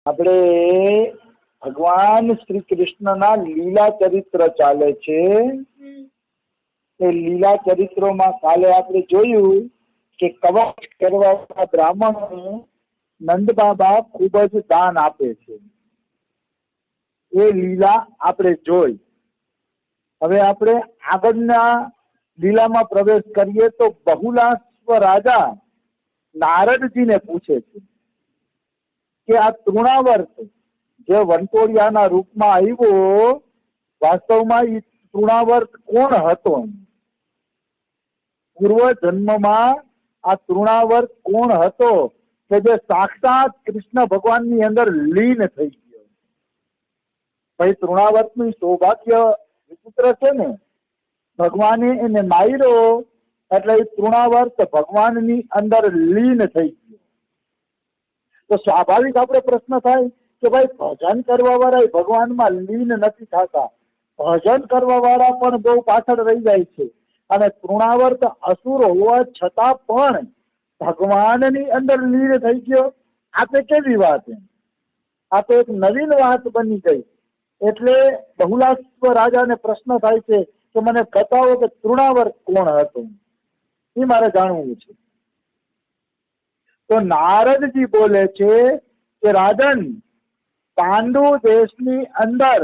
આપણે ભગવાન શ્રી કૃષ્ણના લીલા ચરિત્ર ચાલે છે. એ લીલા ચરિત્રોમાં કાલે આપણે જોયું કે કવચ કરવા બ્રાહ્મણો નંદ બાબા ખૂબ જ દાન આપે છે. એ લીલા આપણે જોઈ. હવે આપણે આગળના લીલામાં પ્રવેશ કરીએ તો બહુલાશ્વ રાજા નારદજીને પૂછે છે કે આ તૃણાવર્ત જે વંટોળિયાના રૂપમાં આવ્યો, વાસ્તવમાં એ તૃણાવર્ત કોણ હતો? પૂર્વ જન્મમાં આ તૃણાવર્ત કોણ હતો કે જે સાક્ષાત કૃષ્ણ ભગવાનની અંદર લીન થઈ ગયો? ભાઈ તૃણાવર્તનું સૌભાગ્ય વિચિત્ર છે ને. ભગવાને એને માર્યો એટલે એ તૃણાવર્ત ભગવાનની અંદર લીન થઈ ગયો. તો સ્વાભાવિક આપણે પ્રશ્ન થાય કે ભાઈ ભજન કરવા વાળા ભગવાનમાં લીન નથી થતા, ભજન કરવા વાળા પણ બહુ પાછળ રહી જાય છે. અને તૃણાવર્ત અસુર હોવા છતાં પણ ભગવાનની અંદર લીન થઈ ગયો. આ તો કેવી વાત? આ તો એક નવીન વાત બની ગઈ. એટલે બહુલાશ્વ રાજાને પ્રશ્ન થાય છે કે મને બતાવો કે તૃણાવર્ત કોણ હતું, એ મારે જાણવું છે. તો નારદજી બોલે છે કે રાજન, પાંડુ દેશની અંદર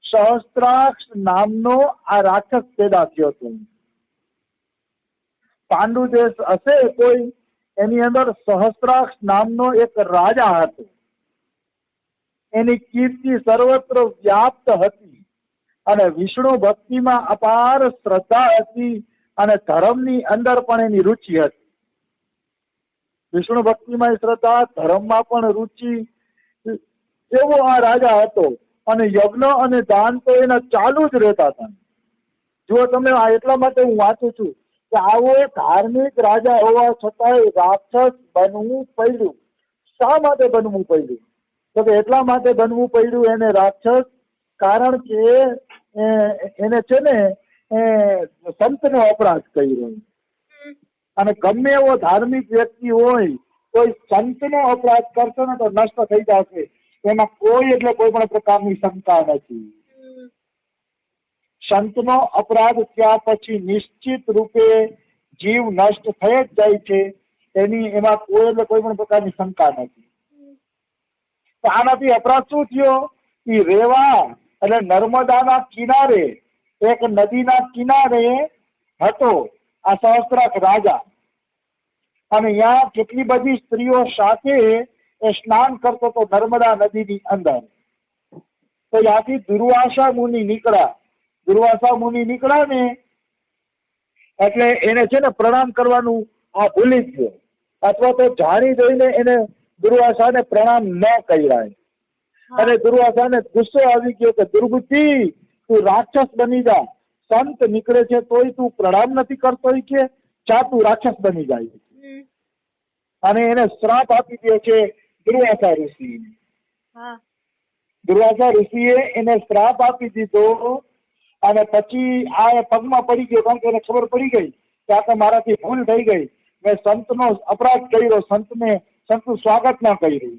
સહસ્ત્રાક્ષ નામનો આ રાક્ષસ પેદા થયો હતો. પાંડુ દેશ હશે કોઈ, એની અંદર સહસ્ત્રાક્ષ નામનો એક રાજા હતો. એની કીર્તિ સર્વત્ર વ્યાપ્ત હતી અને વિષ્ણુ ભક્તિમાં અપાર શ્રદ્ધા હતી અને ધર્મની અંદર પણ એની રુચિ હતી. વિષ્ણુ ભક્તિમાં શ્રદ્ધા, ધર્મમાં પણ રુચિ, એવો આ રાજા હતો. અને યજ્ઞ અને દાન તો એના ચાલુ જ રહેતા હતા. જો તમે એટલા માટે હું વાંચું છું કે આવો ધાર્મિક રાજા હોવા છતાંય રાક્ષસ બનવું પડ્યું. શા માટે બનવું પડ્યું? તો કે એટલા માટે બનવું પડ્યું એને રાક્ષસ, કારણ કે એને છે ને સંતનો અપરાધ કર્યો. અને ગમે એવો ધાર્મિક વ્યક્તિ હોય કોઈ સંતનો અપરાધ કરશે ને તો નષ્ટ થઈ જશે. એમાં કોઈ એટલે કોઈ પણ પ્રકારની શંકા નથી. સંતનો અપરાધ થયા પછી નિશ્ચિત રૂપે જીવ નષ્ટ થઈ જ જાય છે. એમાં કોઈ એટલે કોઈ પણ પ્રકારની શંકા નથી. તો આનાથી અપરાધ શું થયો? એ રેવા એટલે નર્મદાના કિનારે, એક નદીના કિનારે હતો આ સહસ્ત્રાક્ષ રાજા. અને ત્યાં કેટલી બધી સ્ત્રીઓ સાથે એ સ્નાન કરતો હતો નર્મદા નદીની અંદર. તો ત્યાંથી દુર્વાસા મુનિ નીકળ્યા. દુર્વાસા મુનિ નીકળ્યા ને એટલે એને છે ને પ્રણામ કરવાનું આ ભૂલી ગયો, અથવા તો જાણી જોઈને એને દુર્વાસાને પ્રણામ ન કર્યા. અને દુર્વાસાને ગુસ્સો આવી ગયો કે દુર્બુદ્ધિ, તું રાક્ષસ બની જા. સંત નીકળે છે તોય તું પ્રણામ નથી કરતો કે ચા તું રાક્ષસ બની જાય. અને એને શ્રાપ આપી દે છે દુર્વાસા ઋષિ. દુર્વાસા ઋષિએ એને શ્રાપ આપી દીધો. અને પછી આ પગમાં પડી ગયો, કારણ કે એને ખબર પડી ગઈ કે આ તો મારાથી ભૂલ થઈ ગઈ, મેં સંતનો અપરાધ કર્યો, સંતનું સ્વાગત ના કર્યું.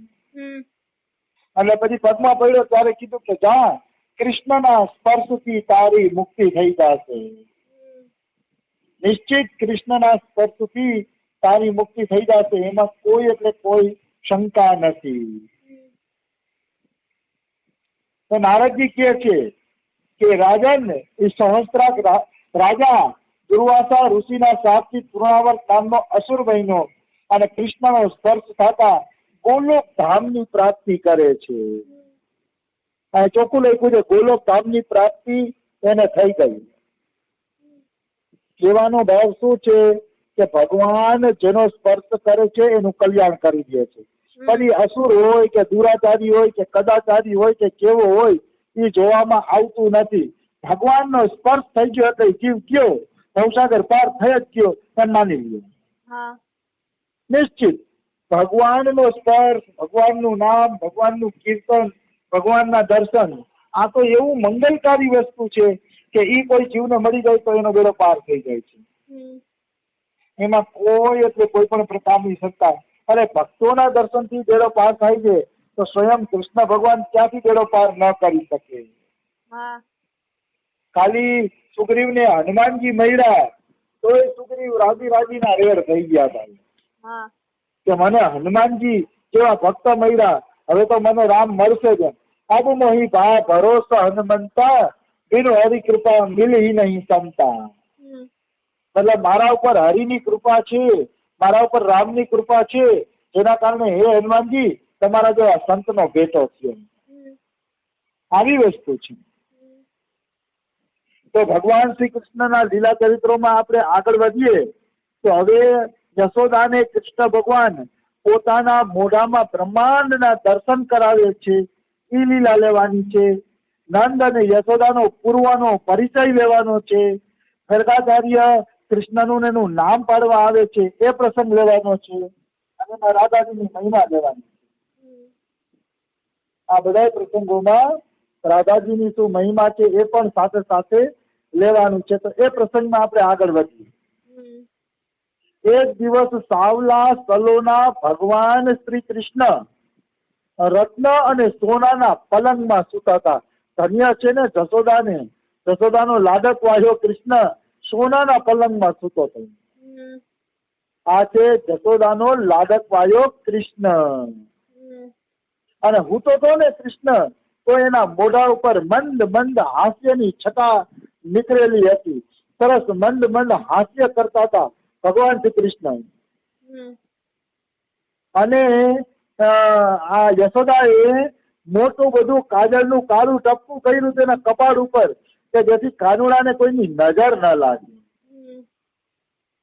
એટલે પછી પગમાં પડ્યો ત્યારે કીધું કે જા, કૃષ્ણના સ્પર્શથી તારી મુક્તિ થઈ જશે. નિશ્ચિત કૃષ્ણના સ્પર્શથી તારી મુક્તિ થઈ જશે, એમાં કોઈ એટલે કોઈ શંકા નથી. તો નારદજી કહે છે કે રાજન, એ સહસ્ત્રાક્ષ રાજા દુર્વાસા ઋષિના શાપથી તૃણાવર્ત નામનો અસુર બન્યો અને કૃષ્ણનો સ્પર્શ થતા ગોલોક ધામની પ્રાપ્તિ કરે છે. અને ચોખ્ખું લખ્યું છે ગોલોક ધામની પ્રાપ્તિ એને થઈ ગઈ. કહેવાનો ભાવ શું છે કે ભગવાન જેનો સ્પર્શ કરે છે એનું કલ્યાણ કરી દે છે. પછી અસુર હોય કે દુરાચારી હોય કે કદાચારી હોય કે કેવો હોય એ જોવામાં આવતું નથી. ભગવાનનો સ્પર્શ થઈ ગયો એટલે જીવ કયો ભવસાગર પાર થઈ જ ગયો એમ માની લ્યો. નિશ્ચિત ભગવાનનો સ્પર્શ, ભગવાનનું નામ, ભગવાનનું કીર્તન, ભગવાનના દર્શન, આ તો એવું મંગલકારી વસ્તુ છે કે એ કોઈ જીવને મળી જાય તો એનો બેડો પાર થઈ જાય છે. એમાં કોઈ એટલે કોઈ પણ પ્રકારની સત્તા, અરે ભક્તોના દર્શનથી બેડો પાર થાય છે. તો સ્વયં કૃષ્ણ ભગવાન ક્યાંથી બેડો પાર ન કરી શકે? હા ખાલી સુગ્રીવને હનુમાનજી મળ્યા તો એ સુગ્રીવ રાજીના રેડ થઈ ગયા હતા હા કે મને હનુમાનજી જેવા ભક્ત મળ્યા, હવે તો મને રામ મળશે જ. અબ મોહી ભા ભરોસો હનુમંતા, બિન હરિ કૃપા મિલી નહીં સમતા. મતલબ મારા ઉપર હરિની કૃપા છે, મારા ઉપર રામની કૃપા છે, જેના કારણે હે હનુમાનજી તમારા જેવા સંતનો ભેટો છે. આવી વસ્તુ છે. તો ભગવાન શ્રી કૃષ્ણના લીલા ચરિત્રોમાં આપણે આગળ વધીએ તો હવે યશોદાને કૃષ્ણ ભગવાન પોતાના મોઢામાં બ્રહ્માંડના દર્શન કરાવે છે. એ લીલા લેવાની છે. નંદ અને યશોદાનો પૂર્વનો પરિચય લેવાનો છે. ગર્ગાચાર્ય કૃષ્ણનું એનું નામ પાડવા આવે છે, એ પ્રસંગ લેવાનો છે. અને રાધાજીની મહિમા લેવાની છે. આ બધા પ્રસંગોમાં રાધાજીની શું મહિમા છે એ પણ સાથે સાથે લેવાનું છે. તો એ પ્રસંગમાં આપણે આગળ વધીએ. એક દિવસ સાવલા સલોના ભગવાન શ્રી કૃષ્ણ રત્ન અને સોનાના પલંગમાં સૂતા હતા. ધન્ય છે ને જશોદાને, જશોદાનો લાડક વાળ્યો કૃષ્ણ સોનાના પલંગમાં સૂતો હતો. આ છે જશોદાનો લાડક વાળ્યો કૃષ્ણ. અને હું તો ને કૃષ્ણ તો એના મોઢા ઉપર મંદ મંદ હાસ્યની છટા નીકળેલી હતી. સરસ મંદ મંદ હાસ્ય કરતા હતા ભગવાન શ્રી કૃષ્ણ. અને આ યશોદાએ મોટું બધું કાજળનું કાળું ટપકું કર્યું તેના કપાળ ઉપર, કે જેથી કાનુડાને કોઈની નજર ન લાગે.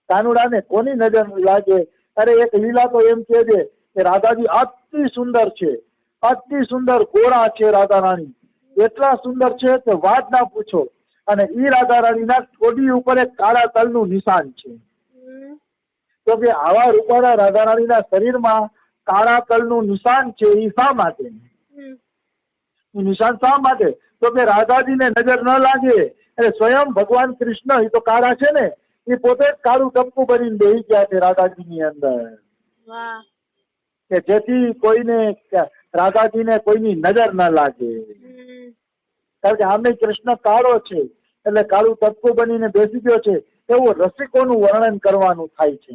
કાનુડાને કોની નજર લાગે? અરે એક લીલા તો એમ કે છે કે રાધાજી અતિ સુંદર છે, અતિ સુંદર ગોરા છે રાધા રાણી, એટલા સુંદર છે કે વાત ના પૂછો. અને ઈ રાધા રાણીના ઠોડી ઉપર એક કાળા તલનું નિશાન છે. તો કે આવા રૂપાળા રાધા રાણીના શરીરમાં કાળા તલનું નિશાન છે, એ શા માટે? નિશાન શા માટે? તો કે રાધાજીને નજર ન લાગે. એટલે સ્વયં ભગવાન કૃષ્ણ એ તો કાળા છે ને, એ પોતે જ કાળું ટપકું ભરીને બેસી ગયા છે રાધાજીની અંદર, કે જેથી કોઈને રાધાજીને કોઈની નજર ન લાગે. કારણ કે આમે કૃષ્ણ કાળો છે એટલે કાળું ટપકું બનીને બેસી ગયો છે, એવું રસિકોનું વર્ણન કરવાનું થાય છે.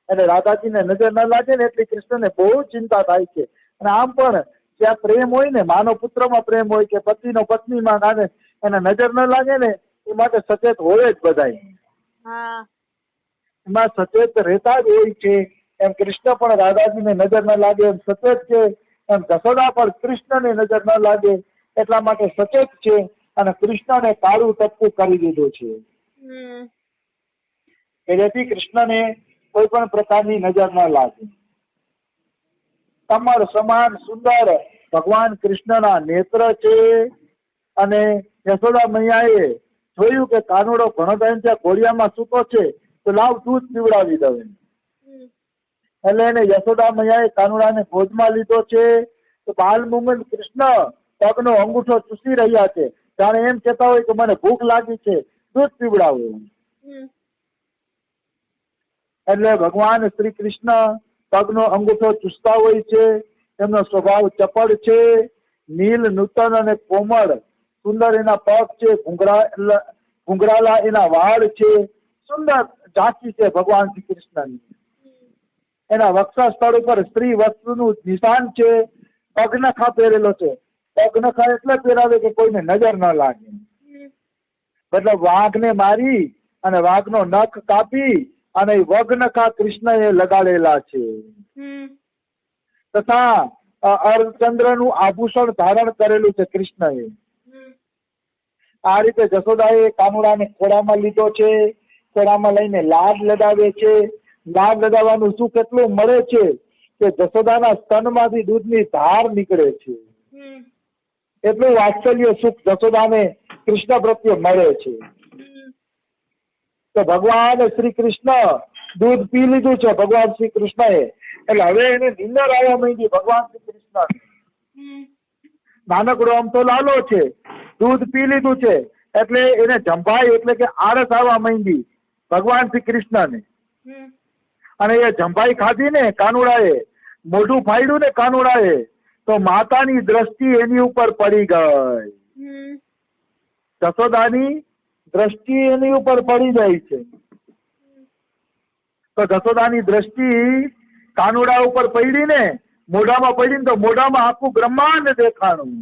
એટલે રાધાજીને નજર ન લાગે ને એટલે કૃષ્ણને બહુ ચિંતા થાય છે. અને આમ પણ જ્યાં પ્રેમ હોય ને, માનો પુત્રમાં પ્રેમ હોય કે પતિનો પત્નીમાં નાને એને નજર ન લાગે ને, એ માટે સચેત હોય જ બધા, એમાં સચેત રહેતા જ હોય છે. એમ કૃષ્ણ પણ રાધાજીને નજર ન લાગે એમ સચેત છે, એમ જશોદા પણ કૃષ્ણને નજર ન લાગે એટલા માટે સચેત છે. અને કૃષ્ણને કાળું ટપકું કરી દીધું છે કે જેથી કૃષ્ણને કોઈ પણ પ્રકારની નજર ન લાગે. કમળ સમાન સુંદર ભગવાન કૃષ્ણના નેત્ર છે. અને યશોદા મૈયાએ જોયું કે કાનુડો ઘણો ટાઈમ ત્યાં ઘોડિયામાં સૂતો છે, તો લાવ દૂધ પીવડાવી દઉં. એટલે એને યશોદા મૈયાએ કાનુડાને ગોદમાં લીધો છે. તો બાલ મુકુંદ કૃષ્ણ પગનો અંગૂઠો ચૂસી રહ્યા છે, જાણે એમ કહેતા હોય કે મને ભૂખ લાગી છે, દૂધ પીવડાવો. એટલે ભગવાન શ્રી કૃષ્ણ પગનો અંગૂઠો ચૂસતા હોય છે. એમનો સ્વભાવ ચપળ છે, નીલ નૂતન અને કોમળ સુંદર એના પગ છે, ઘુંઘરાલા એના વાળ છે, સુંદર ઝાંખી છે ભગવાન શ્રી કૃષ્ણની. એના વક્ષ સ્થળ ઉપર સ્ત્રી વસ્તુનું નિશાન છે. પગનખા પહેરેલો છે. પગનખા એટલે પહેરાવે કે કોઈને નજર ન લાગે. મતલબ વાઘને મારી અને વાઘનો નખ કાપી અને વગ્નખા કૃષ્ણએ લગાડેલા છે. તથા અર્ધચંદ્રનું આભૂષણ ધારણ કરેલું છે કૃષ્ણએ. આ રીતે જશોદાએ કાનુડાને ખોળામાં લીધો છે. ખોળામાં લઈને લાડ લગાવે છે. લાડ લગાવવાનું સુખ એટલું મળે છે કે જશોદાના સ્તનમાંથી દૂધની ધાર નીકળે છે. એટલું વાત્સલ્ય સુખ જશોદાને કૃષ્ણ પ્રત્યે મળે છે. તો ભગવાન શ્રી કૃષ્ણ દૂધ પી લીધું છે ભગવાન શ્રી કૃષ્ણએ, એટલે હવે એને નિંદર આવવા માંડી. ભગવાન શ્રી કૃષ્ણ નાનકડો આમ તો લાલો છે, દૂધ પી લીધું છે એટલે એને જંભાઈ એટલે કે આળસ આવવા માંડી ભગવાન શ્રી કૃષ્ણને. અને એ જંભાઈ ખાધી ને કાનુડાએ, મોઢું ફાડ્યું ને કાનુડાએ તો માતાની દ્રષ્ટિ એની ઉપર પડી ગઈ. જશોદાની દ્રષ્ટિ એની ઉપર પડી જાય છે. તો જશોદાની દ્રષ્ટિ કાનુડા ઉપર પડી ને મોઢામાં પડી ને તો મોઢામાં આખું બ્રહ્માંડ દેખાણું.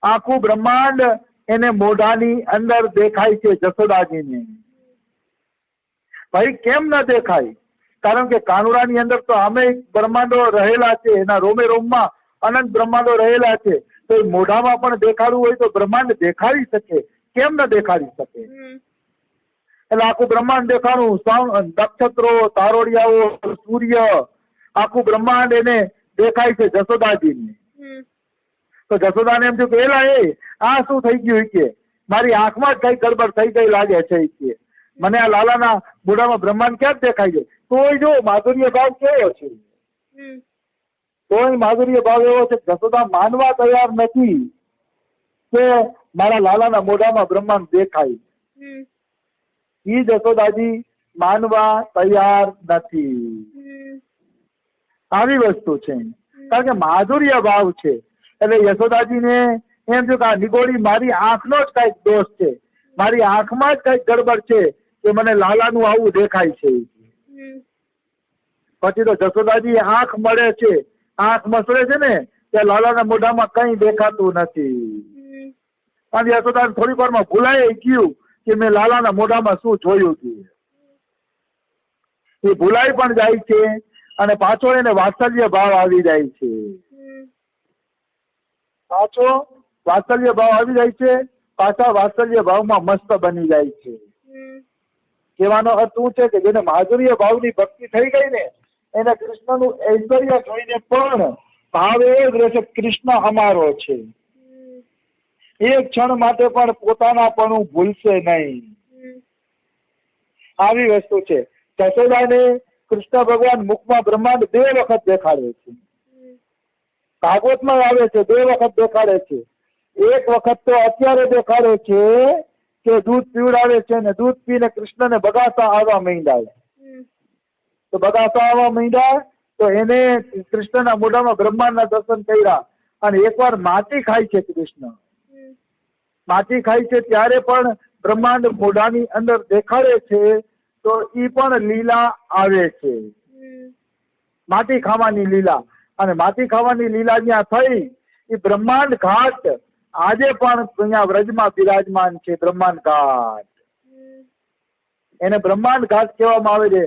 આખું બ્રહ્માંડ એને મોઢાની અંદર દેખાય છે જશોદાજીને. ભાઈ કેમ ન દેખાય? કારણ કે કાનુડાની અંદર તો અમે બ્રહ્માંડો રહેલા છે, એના રોમે રોમમાં અનંત બ્રહ્માંડો રહેલા છે. તો એ મોઢામાં પણ દેખાડવું હોય તો બ્રહ્માંડ દેખાડી શકે, કેમ ન દેખાડી શકે? એટલે આખું બ્રહ્માંડ દેખાડું, નક્ષત્રો, તારોડિયાઓ, સૂર્ય, આખું બ્રહ્માંડ એને દેખાય છે જશોદાજીને. તો જશોદાને એમ થયું કે એલા આ શું થઈ ગયું કે મારી આંખમાં જ કઈ ગડબડ થઈ ગઈ લાગે છે કે મને આ લાલાના મોઢામાં બ્રહ્માંડ ક્યાં દેખાય છે? તોય જો માધુર્ય ભાવ કેવો છે, તોય માધુર્ય ભાવ એવો છે જશોદા માનવા તૈયાર નથી કે મારા લાલાના મોઢામાં બ્રહ્માંડ દેખાય. ઈ જશોદાજી માનવા તૈયાર નથી. આવી વસ્તુ છે, કારણ કે માધુર્ય ભાવ છે. એટલે યશોદાજીને એમ થયું કે આ નિગોડી મારી આંખનો જ કઈક દોષ છે, મારી આંખમાં જ કઈક ગડબડ છે કે મને લાલાનું આવું દેખાય છે. પછી તો જશોદાજી આંખ મળે છે, આંખ મસળે છે ને ત્યાં લાલાના મોઢામાં કઈ દેખાતું નથી. અને યશોદા થોડીક વારમાં ભૂલાઈ ગયું કે મેં લાલાના મોઢામાં શું જોયું હતું. એ ભૂલાઈ પણ જાય છે અને પાછો એને વાત્સલ્ય ભાવ આવી જાય છે. પાછો વાત્સલ્ય ભાવ આવી જાય છે, પાછા વાત્સલ્ય ભાવમાં મસ્ત બની જાય છે. કહેવાનો અર્થ શું છે કે જેને માધુર્ય ભાવની ભક્તિ થઈ ગઈ ને એને કૃષ્ણનું ઐશ્વર્ય જોઈને પણ ભાવ એવો જ રહેશે, કૃષ્ણ અમારો છે. એક ક્ષણ માટે પણ પોતાનાપણું ભૂલશે નહીં. આવી વસ્તુ છે. જશોદાને કૃષ્ણ ભગવાન મુખમાં બ્રહ્માંડ 2 વખત દેખાડે છે. ભાગવતમાં આવે છે 2 વખત દેખાડે છે. એક વખત તો અત્યારે દેખાડે છે કે દૂધ પીવડાવે છે ને દૂધ પીને કૃષ્ણને બગાસા આવવા માંડ્યા. તો બગાસા આવવા માંડ્યા તો એને કૃષ્ણના મોઢામાં બ્રહ્માંડના દર્શન કર્યા. અને એકવાર માટી ખાય છે કૃષ્ણ, માટી ખાય છે ત્યારે પણ બ્રહ્માંડ મોઢાની અંદર દેખાડે છે. તો ઈ પણ લીલા આવે છે, માટી ખાવાની લીલા. અને માટી ખાવાની લીલા જ્યાં થઈ એ બ્રહ્માંડ ઘાટ આજે પણ અહીંયા વ્રજમાં બિરાજમાન છે. બ્રહ્માંડ ઘાટ, એને બ્રહ્માંડ ઘાટ કહેવામાં આવે છે.